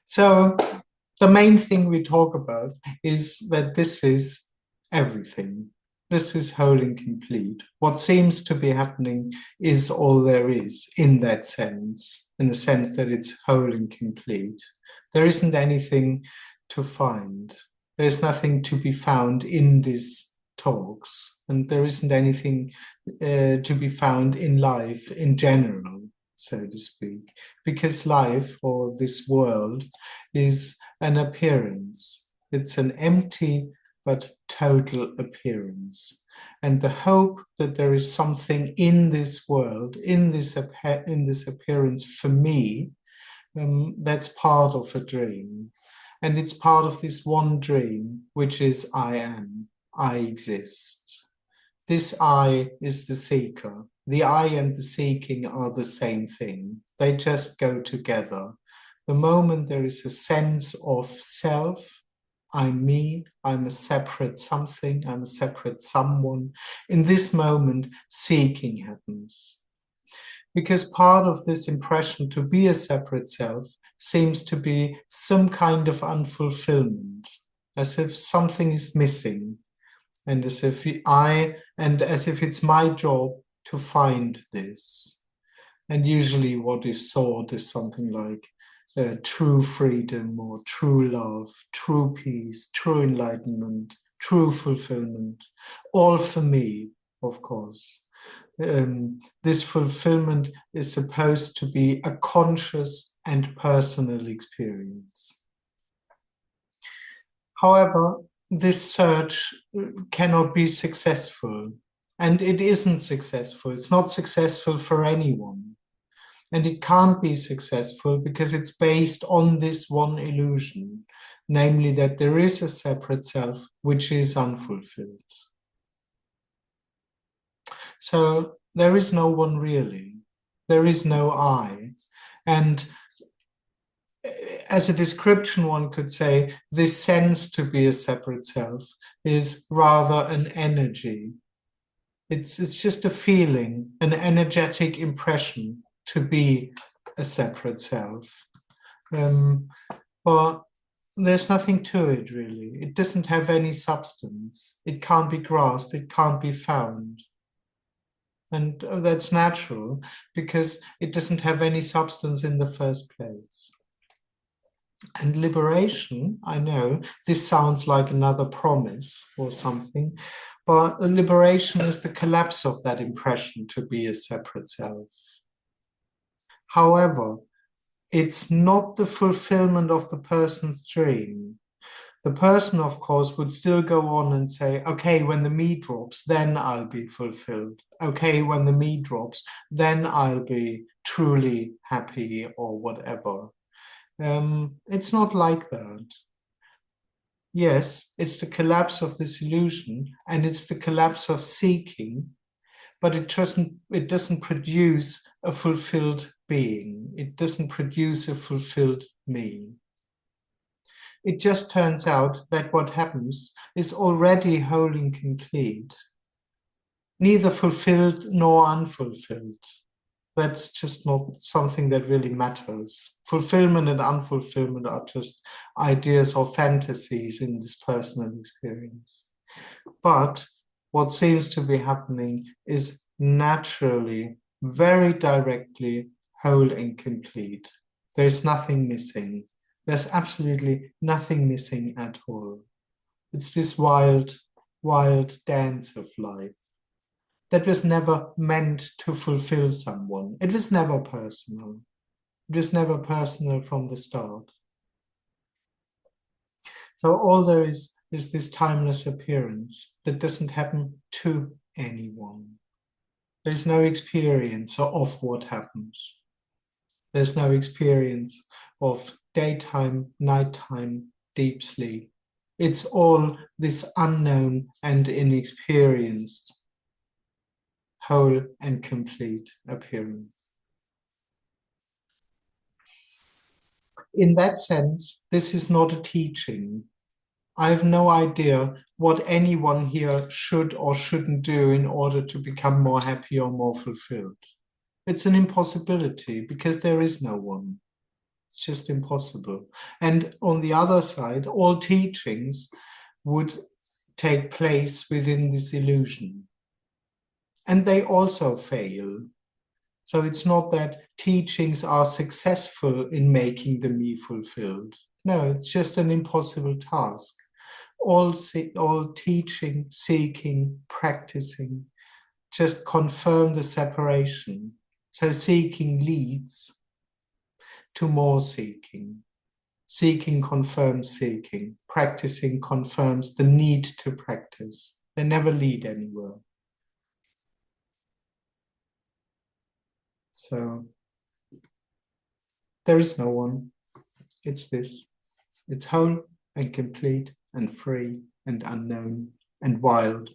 So the main thing we talk about is that this is everything. This is whole and complete. What seems to be happening is all there is in that sense, in the sense that it's whole and complete. There isn't anything to find. There's nothing to be found in these talks, and there isn't anything to be found in life in general, so to speak, because life or this world is an appearance. It's an empty but total appearance. And the hope that there is something in this world, in this appearance for me, that's part of a dream. And it's part of this one dream, which is I am, I exist. This I is the seeker. The I and the seeking are the same thing. They just go together. The moment there is a sense of self, I'm me, I'm a separate something, I'm a separate someone, in this moment, seeking happens. Because part of this impression to be a separate self seems to be some kind of unfulfillment, as if something is missing, and as if it's my job to find this. And usually what is sought is something like true freedom or true love, true peace, true enlightenment, true fulfillment, all for me, of course. This fulfillment is supposed to be a conscious and personal experience. However, this search cannot be successful, and it isn't successful. It's not successful for anyone. And it can't be successful because it's based on this one illusion, namely that there is a separate self which is unfulfilled. So there is no one really. There is no I. And as a description, one could say this sense to be a separate self is rather an energy. It's just a feeling, an energetic impression to be a separate self. But there's nothing to it really. It doesn't have any substance. It can't be grasped. It can't be found. And that's natural because it doesn't have any substance in the first place. And liberation, I know this sounds like another promise or something, but liberation is the collapse of that impression to be a separate self. However, it's not the fulfillment of the person's dream. The person, of course, would still go on and say, okay, when the me drops, then I'll be fulfilled. Okay, when the me drops, then I'll be truly happy or whatever. It's not like that. Yes, it's the collapse of this illusion and it's the collapse of seeking, but it doesn't produce a fulfilled being. It doesn't produce a fulfilled me. It just turns out that what happens is already whole and complete, neither fulfilled nor unfulfilled. That's just not something that really matters. Fulfillment and unfulfillment are just ideas or fantasies in this personal experience. But what seems to be happening is naturally, very directly, whole and complete. There's nothing missing. There's absolutely nothing missing at all. It's this wild, wild dance of life that was never meant to fulfill someone. It was never personal. It was never personal from the start. So all there is this timeless appearance that doesn't happen to anyone. There's no experience of what happens. There's no experience of daytime, nighttime, deep sleep. It's all this unknown and inexperienced, whole and complete appearance. In that sense, this is not a teaching. I have no idea what anyone here should or shouldn't do in order to become more happy or more fulfilled. It's an impossibility because there is no one. It's just impossible. And on the other side, all teachings would take place within this illusion. And they also fail. So it's not that teachings are successful in making the me fulfilled. No, it's just an impossible task. All teaching, seeking, practicing just confirm the separation. So seeking leads to more seeking. Seeking confirms seeking. Practicing confirms the need to practice. They never lead anywhere. So there is no one. It's this. It's whole and complete and free and unknown and wild.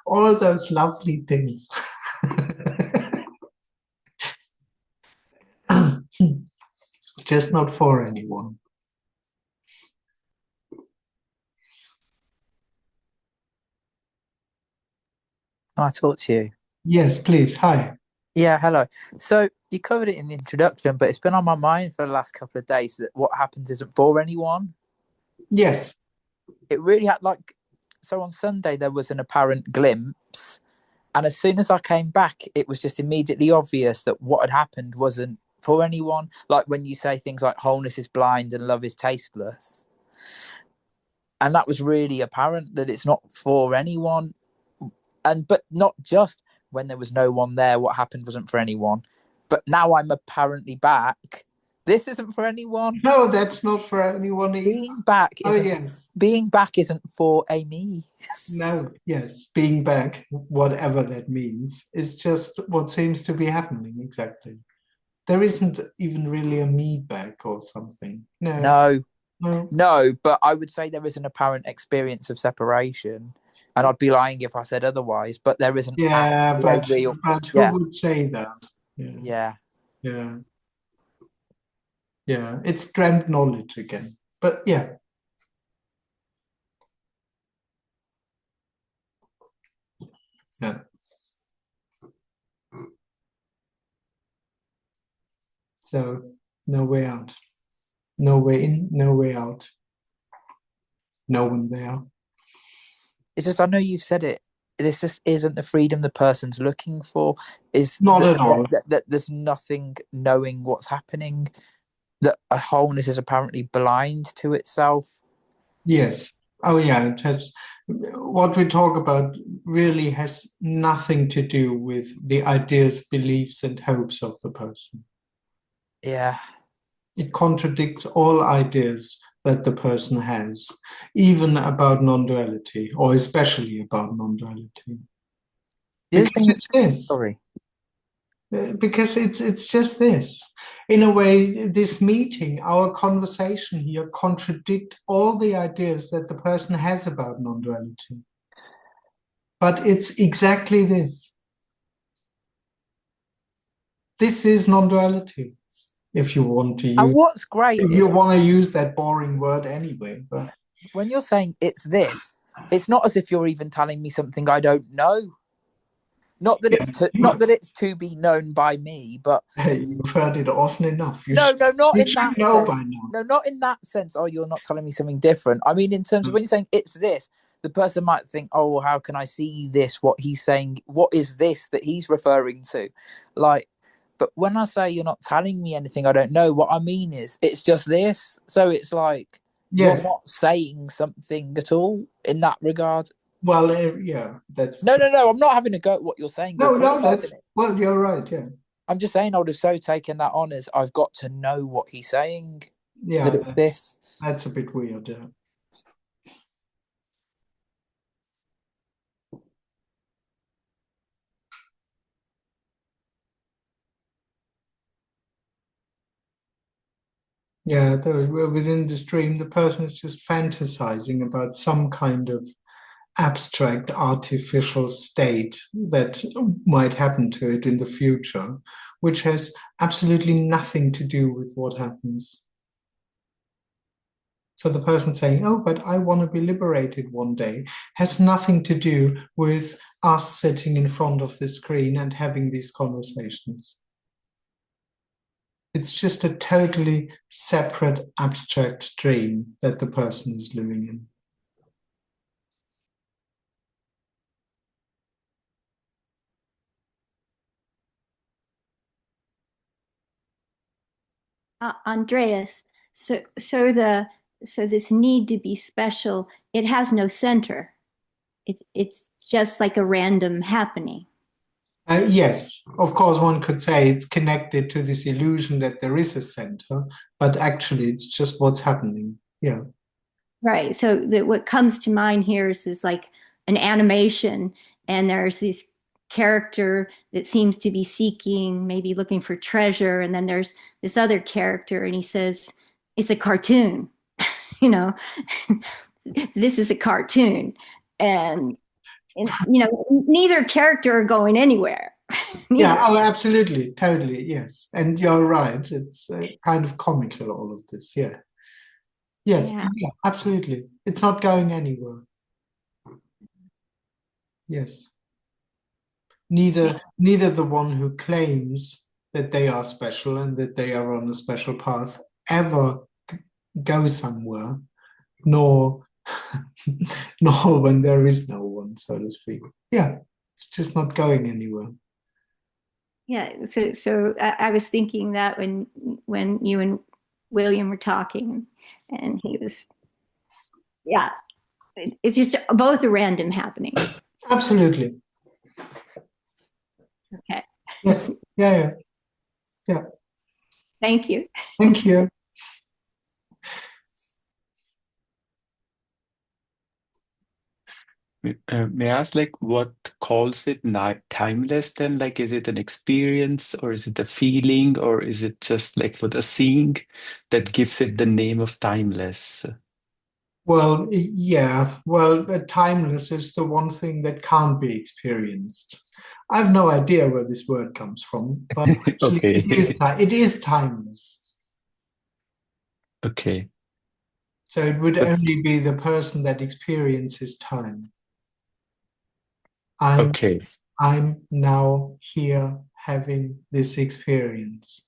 All those lovely things. Just not for anyone. Can I talk to you? Yes, please. Hi. Yeah, hello. So you covered it in the introduction, but it's been on my mind for the last couple of days that what happens isn't for anyone. Yes. It really had so on Sunday there was an apparent glimpse, and as soon as I came back, it was just immediately obvious that what had happened wasn't for anyone. Like when you say things like wholeness is blind and love is tasteless. And that was really apparent that it's not for anyone. But not just when there was no one there, what happened wasn't for anyone. But now I'm apparently back. This isn't for anyone. No, that's not for anyone either. Being back Oh, isn't yes. being back isn't for a me. No, yes. Being back, whatever that means, is just what seems to be happening exactly. There isn't even really a me back or something. No, No, no. no, but I would say there is an apparent experience of separation. And I'd be lying if I said otherwise, but there isn't Yeah, actually a real but who yeah, would say that? Yeah, yeah. yeah, yeah. It's dreamt knowledge again. But yeah, yeah. So no way out. No way in, no way out. No one there. It's just I know you've said it. This just isn't the freedom the person's looking for. Is Not that, at all. that there's nothing knowing what's happening. That a wholeness is apparently blind to itself. Yes. Oh, yeah. It has what we talk about really has nothing to do with the ideas, beliefs, and hopes of the person. Yeah. It contradicts all ideas that the person has, even about non-duality, or especially about non-duality. The other Because thing. it's this. Sorry. Because it's just this. In a way, this meeting, our conversation here, contradict all the ideas that the person has about non-duality. But it's exactly this. This is non-duality, if you want to And use what's great if you is want to use that boring word anyway. But when you're saying it's this. It's not as if you're even telling me something I don't know. yeah, Not that it's to be known by me, but you've heard it often enough. no, no, not You in should that know by sense. now. No, not in that sense. Oh, you're not telling me something different. I mean, in terms of when you're saying it's this, the person might think, oh, how can I see this? What he's saying, what is this that he's referring to? Like, but when I say you're not telling me anything I don't know, what I mean is it's just this. So it's like you're Yes. not saying something at all in that regard. Well, yeah, that's No, true. no, no. I'm not having a go at what you're saying or No, no, criticizing that's it. well, you're right. Yeah, I'm just saying I would have so taken that on as I've got to know what he's saying, that yeah, it's this. that's a bit weird. Yeah. Yeah, within this dream, the person is just fantasizing about some kind of abstract artificial state that might happen to it in the future, which has absolutely nothing to do with what happens. So the person saying, oh, but I want to be liberated one day, has nothing to do with us sitting in front of the screen and having these conversations. It's just a totally separate abstract dream that the person is living in. Andreas, so this need to be special, it has no center. It's just like a random happening. Yes, of course, one could say it's connected to this illusion that there is a center, but actually, it's just what's happening. Yeah. Right. So what comes to mind here is like an animation, and there's this character that seems to be seeking, maybe looking for treasure, and then there's this other character, and he says, "It's a cartoon," you know, this is a cartoon, and neither character are going anywhere. Yeah, Neither. oh, absolutely, totally, yes. And you're right, it's kind of comical, all of this. Yeah. Yes, Yeah. yeah, absolutely. It's not going anywhere. Yes. Neither the one who claims that they are special and that they are on a special path ever go somewhere, nor nor when there is no one, so to speak. Yeah, it's just not going anywhere. Yeah, so I was thinking that when you and William were talking, and he was, yeah, it's just both a random happening. Absolutely. Okay, Yes. Yeah, yeah, yeah. thank you. Thank you. May I ask, like, what calls it not timeless then? Like, is it an experience or is it a feeling or is it just like for the seeing that gives it the name of timeless? Well, yeah. Well, timeless is the one thing that can't be experienced. I have no idea where this word comes from, but actually, Okay. it is timeless. Okay. So it would But only be the person that experiences time. I'm okay. I'm now here having this experience.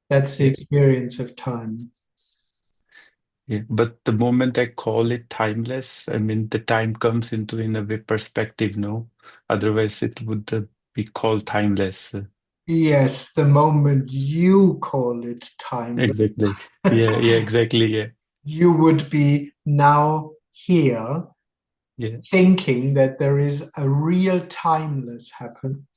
That's the Yeah. experience of time. Yeah. But the moment I call it timeless, I mean the time comes into in a way perspective, no? Otherwise it would be called timeless. Yes, the moment you call it timeless, Exactly. Yeah, yeah, exactly. Yeah. you would be now here Yeah. thinking that there is a real timeless happen,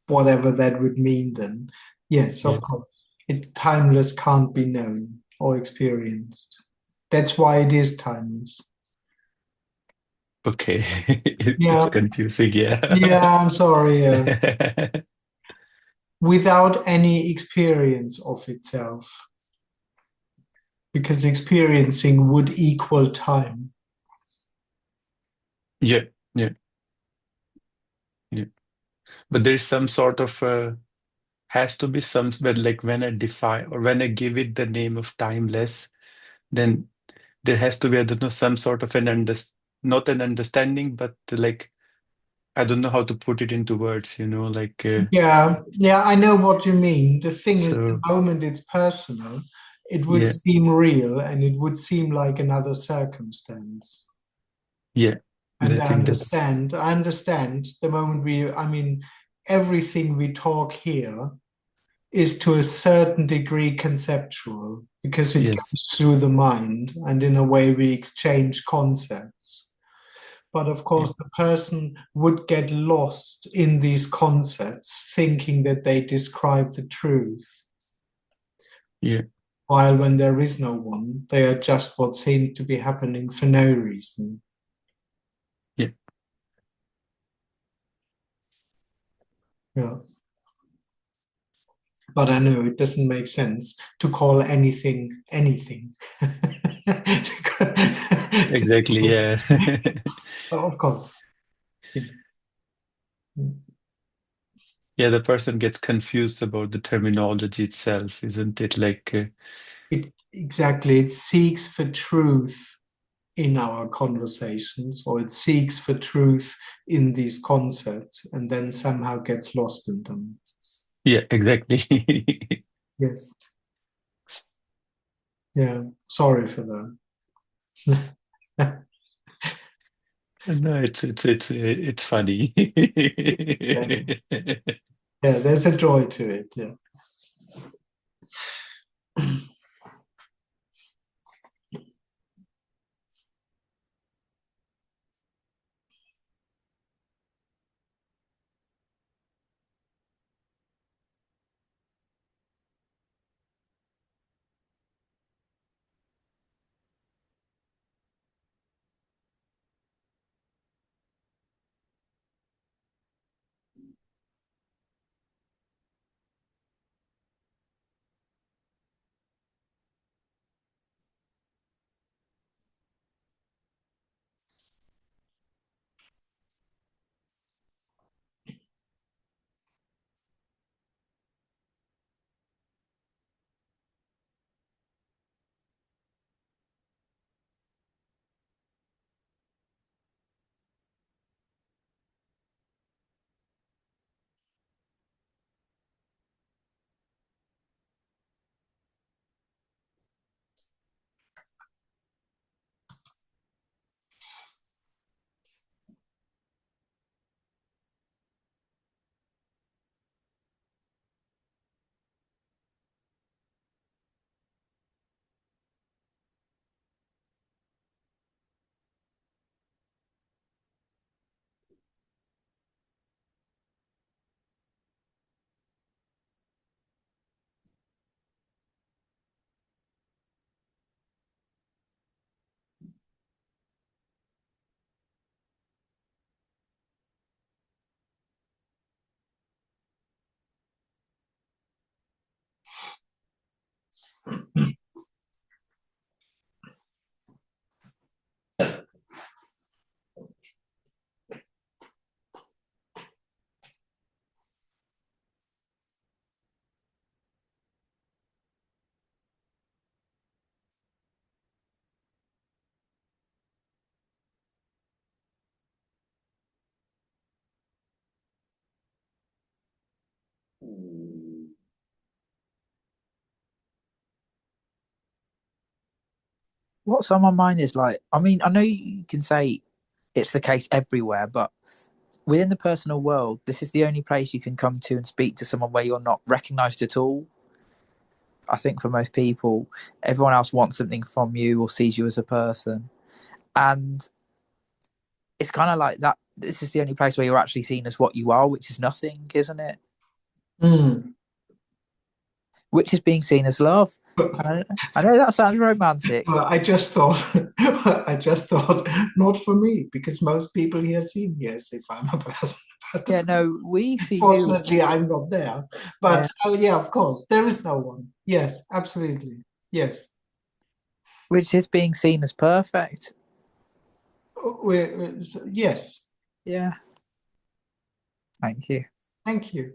whatever that would mean then. Yes, Yeah. of course. Timeless can't be known or experienced. That's why it is timeless. Okay. It's Yeah, confusing, yeah. yeah, I'm sorry. Without any experience of itself, because experiencing would equal time. Yeah, yeah, yeah. But there's some sort of has to be some, but like when I define or when I give it the name of timeless, then there has to be, I don't know, some sort of an not an understanding, but like I don't know how to put it into words, like Yeah, yeah, I know what you mean. The thing is, the so moment it's personal, it would yeah, seem real and it would seem like another circumstance. yeah. And I think that's I understand the moment I mean, everything we talk here is to a certain degree conceptual because it yes, goes through the mind and in a way we exchange concepts. But of yeah, course, the person would get lost in these concepts, thinking that they describe the truth. yeah, While when there is no one, they are just what seems to be happening for no reason. yeah. Yeah. But I know it doesn't make sense to call anything anything. Exactly, yeah. Of course. Yes. Yeah, the person gets confused about the terminology itself, isn't it? Like, Exactly. It seeks for truth in our conversations, or it seeks for truth in these concepts, and then somehow gets lost in them. yeah, exactly. Yes. Yeah. Sorry for that. No, it's funny. Yeah. Yeah, there's a joy to it. Yeah. What's on my mind is like, I mean, I know you can say it's the case everywhere, but within the personal world, this is the only place you can come to and speak to someone where you're not recognized at all. I think for most people, everyone else wants something from you or sees you as a person. And it's kind of like that. This is the only place where you're actually seen as what you are, which is nothing, isn't it? Mm. Which is being seen as love. I know that sounds romantic. Well, I just thought, not for me, because most people here see me as if I'm a person. But Yeah, no, we see you. fortunately, I'm not there. But yeah, of course, there is no one. Yes, absolutely. Yes. Which is being seen as perfect. Yes. Yeah. Thank you. Thank you.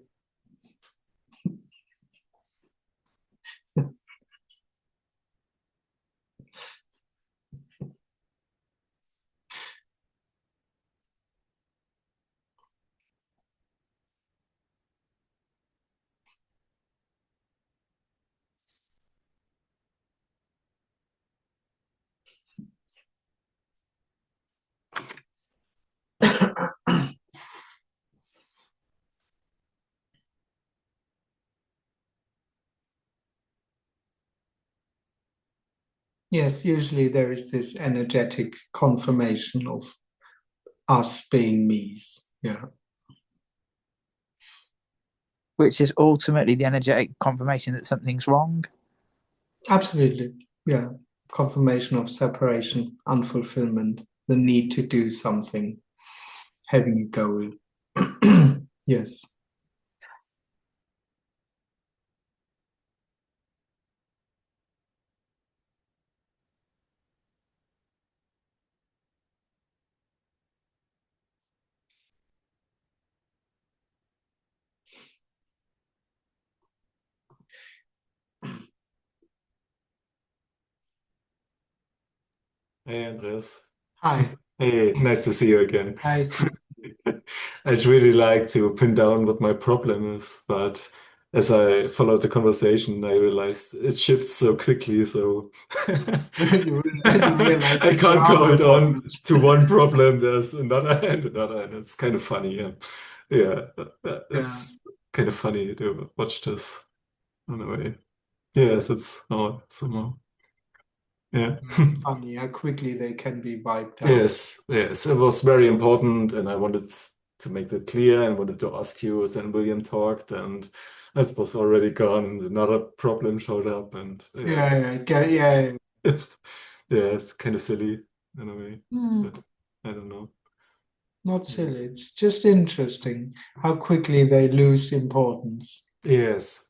Yes, usually there is this energetic confirmation of us being me's. Yeah. Which is ultimately the energetic confirmation that something's wrong. Absolutely. Yeah. Confirmation of separation, unfulfillment, the need to do something, having a goal. Yes. Hey, Andreas. Hi. Hey, nice to see you again. Nice to I'd really like to pin down what my problem is, but as I followed the conversation, I realized it shifts so quickly. So You realize I that there can't are go no it on problems. to one problem. There's another and another, and it's kind of funny. Yeah, Yeah. it's kind of funny to watch this in a way. Yes, it's odd somehow. Yeah. It's funny how quickly they can be wiped out. Yes, it was very important, and I wanted to make that clear and wanted to ask you. Then William talked, and that was already gone, and another problem showed up, and Yeah. it's, yeah, it's kind of silly in a way, Hmm, but I don't know. not silly. It's just interesting how quickly they lose importance. Yes,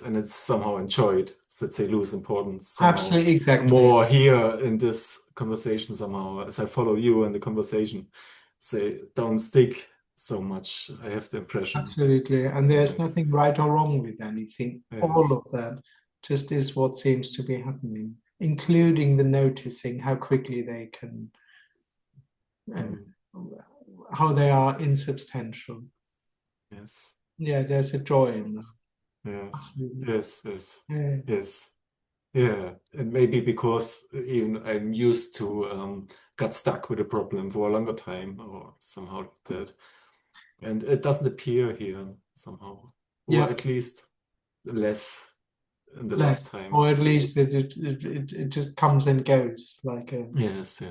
and it's somehow enjoyed that they lose importance somehow Absolutely, exactly. more here in this conversation somehow. As I follow you in the conversation, they don't stick so much. I have the impression. Absolutely. And there's Yeah. nothing right or wrong with anything. All Yes. of that just is what seems to be happening, including the noticing how quickly they can, Mm. how they are insubstantial. Yes. Yeah, there's a joy in that. Yes. Absolutely. Yes. Yeah. Yes. Yeah. And maybe because even I'm used to got stuck with a problem for a longer time or somehow like that. And it doesn't appear here somehow. Or Yeah, at least less in the last less, or time. at least it just comes and goes like a Yes.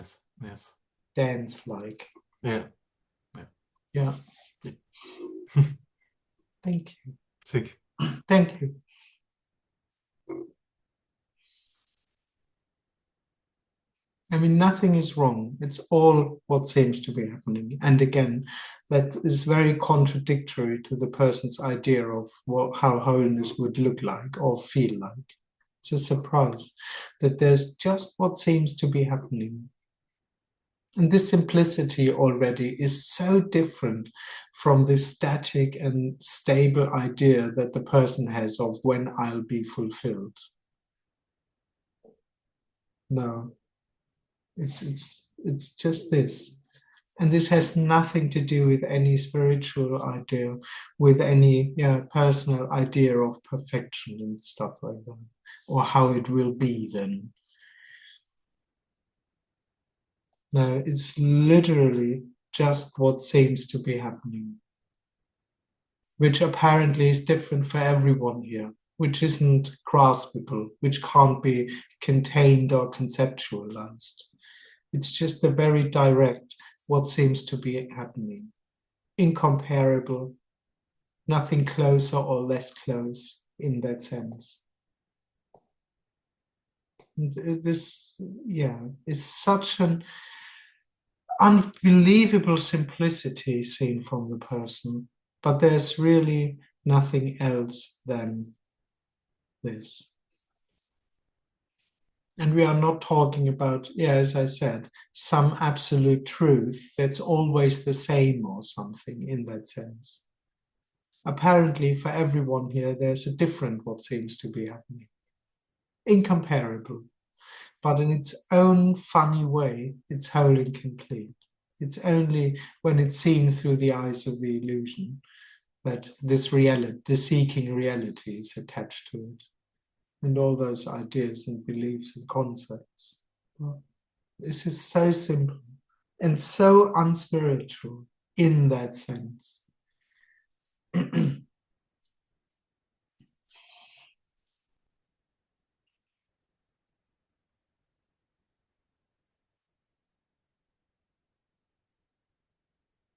dance, like. Yeah. Yeah. Yeah. Yeah. Thank Think. you. Thank you. I mean, nothing is wrong. It's all what seems to be happening. And again, that is very contradictory to the person's idea of how wholeness would look like or feel like. It's a surprise that there's just what seems to be happening. And this simplicity already is so different from this static and stable idea that the person has of when I'll be fulfilled. No, it's just this. And this has nothing to do with any spiritual idea, with any personal idea of perfection and stuff like that, or how it will be then. No, it's literally just what seems to be happening, which apparently is different for everyone here, which isn't graspable, which can't be contained or conceptualized. It's just a very direct what seems to be happening, incomparable, nothing closer or less close in that sense. This, is such an unbelievable simplicity seen from the person, but there's really nothing else than this. And we are not talking about, as I said, some absolute truth that's always the same or something in that sense. Apparently, for everyone here, there's a different what seems to be happening. Incomparable, but in its own funny way, it's whole and complete. It's only when it's seen through the eyes of the illusion that this reality, the seeking reality, is attached to it. And all those ideas and beliefs and concepts. Well, this is so simple and so unspiritual in that sense.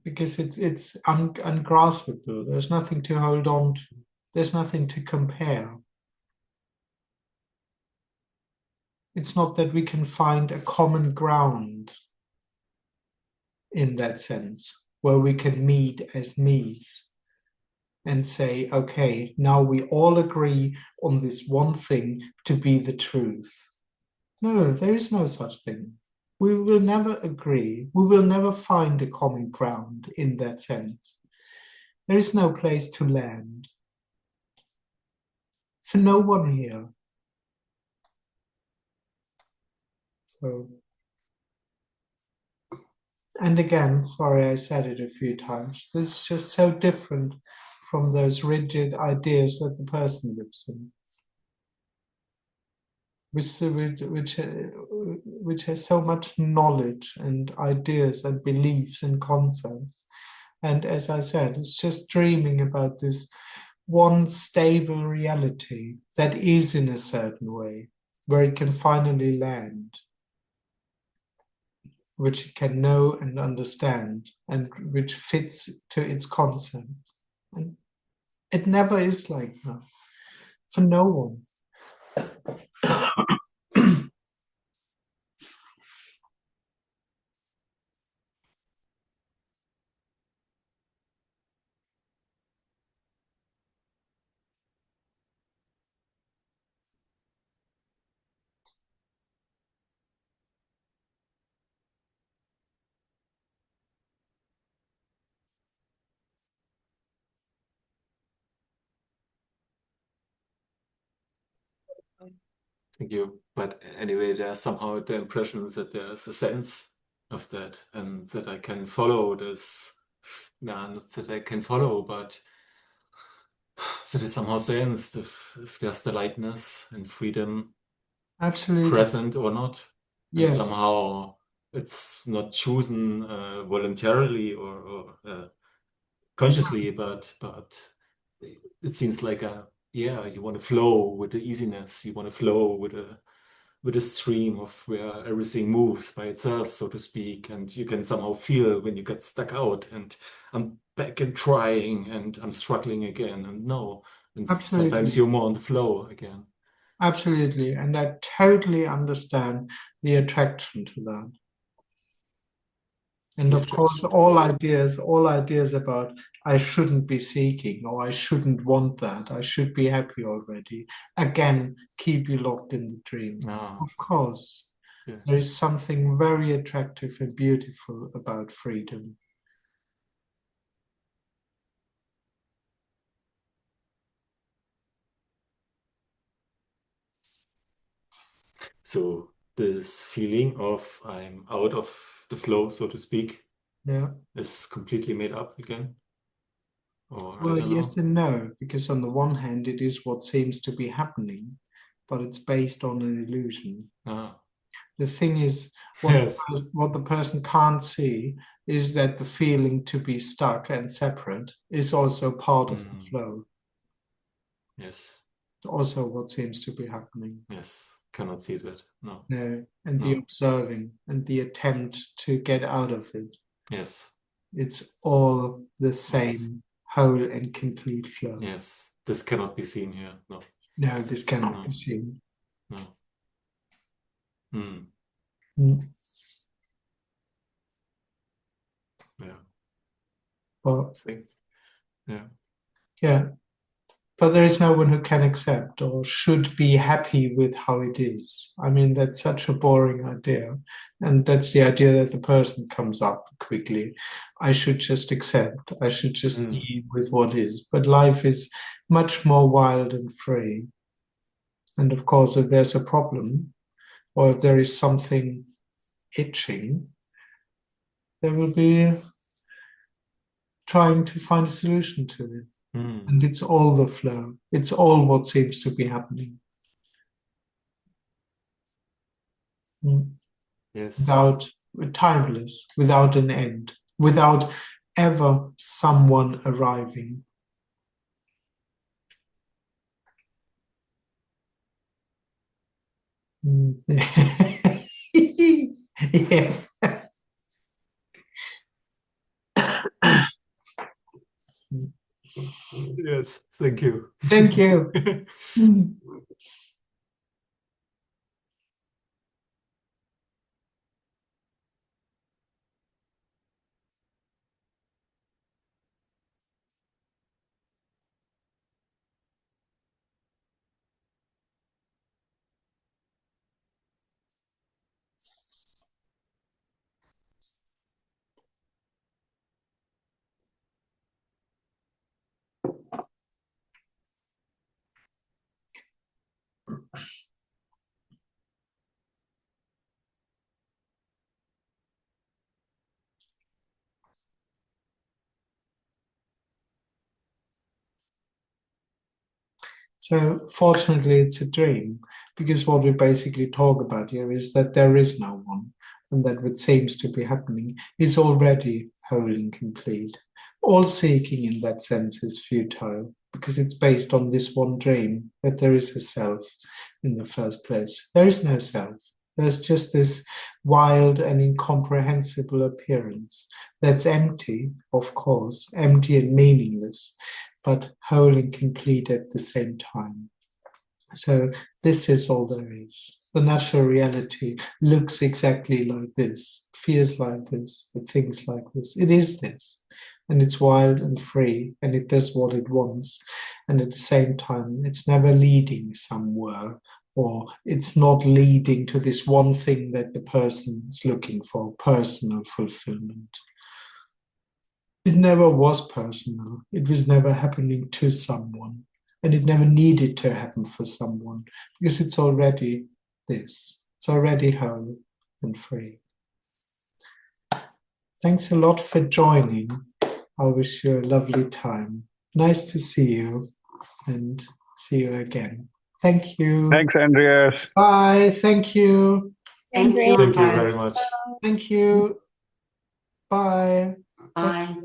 Because it's ungraspable. There's nothing to hold on to. There's nothing to compare. It's not that we can find a common ground in that sense, where we can meet as me's and say, okay, now we all agree on this one thing to be the truth. No, there is no such thing. We will never agree. We will never find a common ground in that sense. There is no place to land. For no one here. So, and again, sorry I said it a few times, this is just so different from those rigid ideas that the person lives in, which has so much knowledge and ideas and beliefs and concepts. And as I said, it's just dreaming about this one stable reality that is in a certain way, where it can finally land, which it can know and understand, and which fits to its concept. And it never is like that for no one. Thank you. But anyway, there's somehow the impression that there's a sense of that and that I can follow this. No, not that I can follow, but that it somehow sensed if there's the lightness and freedom Absolutely. present or not. And Yes. somehow it's not chosen voluntarily or consciously, but it seems like you want to flow with the easiness. You want to flow with a stream of where everything moves by itself, so to speak, and you can somehow feel when you get stuck out and I'm back and trying and I'm struggling again and no, and sometimes Absolutely. you're more on the flow again. Absolutely. And I totally understand the attraction to that. And The of course, attraction to all what? ideas about I shouldn't be seeking or I shouldn't want that, I should be happy already, again, keep you locked in the dream. Ah, Of course, yeah. there is something very attractive and beautiful about freedom. So this feeling of I'm out of the flow, so to speak, Yeah. is completely made up again? Or I Well, don't yes know. and no, because on the one hand, it is what seems to be happening, but it's based on an illusion. Ah, The thing is, yes. what the person can't see is that the feeling to be stuck and separate is also part of the Mm, flow. yes. It's also what seems to be happening. Yes. Cannot see that. No. No, and the No. observing and the attempt to get out of it. Yes. It's all the Yes. same whole and complete flow. Yes. This cannot be seen here. No. No, this cannot No. be seen. No. Mm. Mm. Yeah. But Think. Yeah. yeah, but there is no one who can accept or should be happy with how it is. I mean, that's such a boring idea. And that's the idea that the person comes up quickly. I should just accept, I should just Mm. be with what is. But life is much more wild and free. And of course, if there's a problem or if there is something itching, there will be trying to find a solution to it. Mm. And it's all the flow, it's all what seems to be happening. Mm. Yes. Without timeless, without an end, without ever someone arriving. Mm. Yeah. Yes. Thank you. Thank you. Mm. So fortunately, it's a dream, because what we basically talk about here is that there is no one, and that what seems to be happening is already whole and complete. All seeking in that sense is futile, because it's based on this one dream that there is a self in the first place. There is no self. There's just this wild and incomprehensible appearance that's empty, of course, empty and meaningless, but whole and complete at the same time. So this is all there is. The natural reality looks exactly like this, feels like this, it thinks like this. It is this. And it's wild and free, and it does what it wants. And at the same time, it's never leading somewhere, or it's not leading to this one thing that the person is looking for, personal fulfillment. It never was personal. It was never happening to someone. And it never needed to happen for someone, because it's already this. It's already whole and free. Thanks a lot for joining. I wish you a lovely time. Nice to see you, and see you again. Thank you. Thanks, Andreas. Bye. Thank you. Thank you very much. Thank you. Bye. Bye.